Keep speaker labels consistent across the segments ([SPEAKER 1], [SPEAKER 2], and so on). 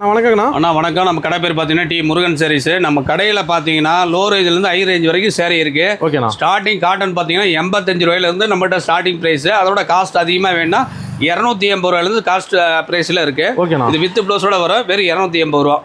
[SPEAKER 1] வணக்கங்கண்ணா.
[SPEAKER 2] அண்ணா வணக்கம். நம்ம கடை பேர் பார்த்தீங்கன்னா டி முருகன் சாரீஸ். நம்ம கடையில் பார்த்தீங்கன்னா லோ ரேஞ்சிலேருந்து ஹை ரேஞ்ச் வரைக்கும் சேரீ இருக்கு.
[SPEAKER 1] ஓகேண்ணா.
[SPEAKER 2] ஸ்டார்டிங் காட்டன் பார்த்தீங்கன்னா 85 ரூபாயிலேருந்து நம்மகிட்ட ஸ்டார்டிங் ப்ரைஸ். அதோட காஸ்ட் அதிகமாக வேணும்னா 280 ரூபாயிலேருந்து காஸ்ட் ப்ரைஸில் இருக்கு.
[SPEAKER 1] ஓகேண்ணா.
[SPEAKER 2] இது வித் ப்ளவுஸோட வரும் வெறும் 280 ரூபா.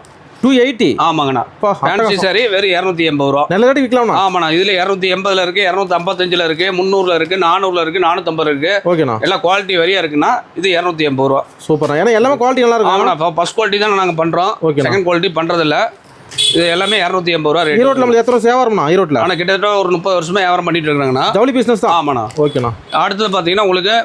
[SPEAKER 1] 280.
[SPEAKER 2] ஆமாங்கண்ணா. ஃபேன்சி சாரி வெறும் 280 ரூபா.
[SPEAKER 1] நல்ல ரேட்டு விற்கலாம்ண்ணா.
[SPEAKER 2] ஆமாண்ணா. இதில் 280 இருக்கு, 255 இருக்கு, 300 இருக்கு, 400 இருக்கு, 450 இருக்கு.
[SPEAKER 1] ஓகேண்ணா.
[SPEAKER 2] எல்லாம் குவாலிட்டி வரியா இருக்குன்னா இது 280 ரூபா.
[SPEAKER 1] சூப்பர்ண்ணா. ஏன்னா எல்லாமே குவாலிட்டி நல்லா இருக்கும்.
[SPEAKER 2] ஆமாண்ணா. ஃபர்ஸ்ட் குவாலிட்டி தான் நாங்கள் பண்ணுறோம். செகண்ட் குவாலிட்டி பண்ணுறதில்ல. இது எல்லாமே 280 ரூபா ரேட்.
[SPEAKER 1] ஈரோட்டில் நம்மளுக்கு எத்தனை சேவை வரும்ண்ணா? ஈரோட்டில்
[SPEAKER 2] ஆனால் கிட்டத்தட்ட ஒரு 30 வருஷமா வியாபாரம் பண்ணிட்டு இருக்காங்கண்ணா.
[SPEAKER 1] ஜவுளி பிஸ்னஸ் தான்.
[SPEAKER 2] ஆமாண்ணா.
[SPEAKER 1] ஓகேண்ணா.
[SPEAKER 2] அடுத்தது பார்த்தீங்கன்னா உங்களுக்கு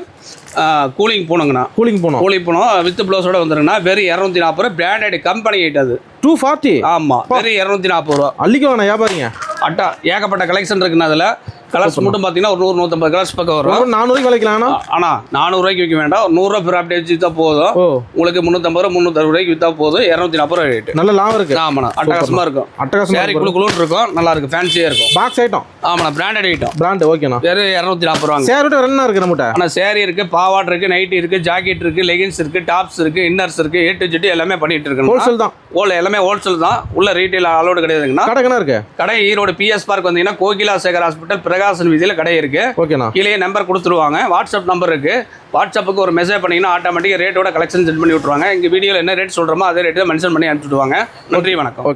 [SPEAKER 2] கூலிங் போனுங்கண்ணா.
[SPEAKER 1] கூலிங் போனோம்
[SPEAKER 2] வித் ப்ளவுஸோட வந்துருங்கண்ணா. வெறும் 240 ரூபா. பிராண்டட் கம்பெனி ஐட்டம் அது.
[SPEAKER 1] 240.
[SPEAKER 2] ஆமாம். வெறும் 240 ரூபா.
[SPEAKER 1] அள்ளிக்கோண்ணா வியாபாரிங்க.
[SPEAKER 2] அட்டா ஏகப்பட்ட கலெக்ஷன் இருக்குண்ணா. அதில் கலர்ஸ் மட்டும் பார்த்தீங்கன்னா ஒரு 100-150 கலர்ஸ் பக்கம் வரும்.
[SPEAKER 1] 400 விலைக்கலாம்ண்ணா.
[SPEAKER 2] ஆனால் 400 ரூபாய்க்கு விற்க வேண்டாம். 100 ரூபா ப்ராப்டி வச்சு விற்றா போதும். உங்களுக்கு 350 ரூபா 360 ரூபாய்க்கு விற்றா போதும். 240 ரூபா ரேட்டு.
[SPEAKER 1] நல்ல லாபம் இருக்கு.
[SPEAKER 2] ஆமாண்ணா. அட்டகாசமாக இருக்கும். சாரி குழுக்குழுன்னு இருக்கும். நல்லா இருக்கும். ஃபேன்சியாக இருக்கும்.
[SPEAKER 1] Box item.
[SPEAKER 2] ஆமாண்ணா. Branded item.
[SPEAKER 1] பிராண்ட். ஓகேண்ணா.
[SPEAKER 2] வெறும் 240 ரூபாங்க.
[SPEAKER 1] சேரி விட்டு என்ன இருக்கு நம்மகிட்ட?
[SPEAKER 2] ஆனால் சேரீ இருக்கு, பாவாட் இருக்கு, நைட்டி இருக்கு, ஜாக்கெட் இருக்கு, லெகின்ஸ் இருக்கு, டாப்ஸ் இருக்கு, இன்னர்ஸ் இருக்கு, ஏ டு ஜெட் எல்லாமே பண்ணிட்டு இருக்கு.
[SPEAKER 1] ஹோல்சேல் தான்.
[SPEAKER 2] எல்லாமே ஹோல்சேல் தான். உள்ள ரீட்டைல் அலோடு கிடையாதுங்கண்ணா.
[SPEAKER 1] கடைக்கணா இருக்கு. கடை
[SPEAKER 2] ஈரோடு பிஎஸ் பார்க் வந்தீங்கன்னா கோகிலா சேகர் ஹாஸ்பிட்டல் பிரகாசன் வீதியில் கடை இருக்கு.
[SPEAKER 1] ஓகேண்ணா.
[SPEAKER 2] கீழே நம்பர் கொடுத்துருவாங்க. வாட்ஸ்அப் நம்பர் இருக்கு. வாட்ஸ்அப்புக்கு ஒரு மெசேஜ் பண்ணீங்கன்னா ஆட்டோமேட்டிக்காக ரேட்டோட கலெக்ஷன் சென்ட் பண்ணி விட்டுருவாங்க. எங்கள் வீடியோவில் என்ன ரேட் சொல்கிறோமோ அதே ரேட்டு மென்ஷன் பண்ணி அனுப்பிச்சுடுவாங்க. நன்றி, வணக்கம்.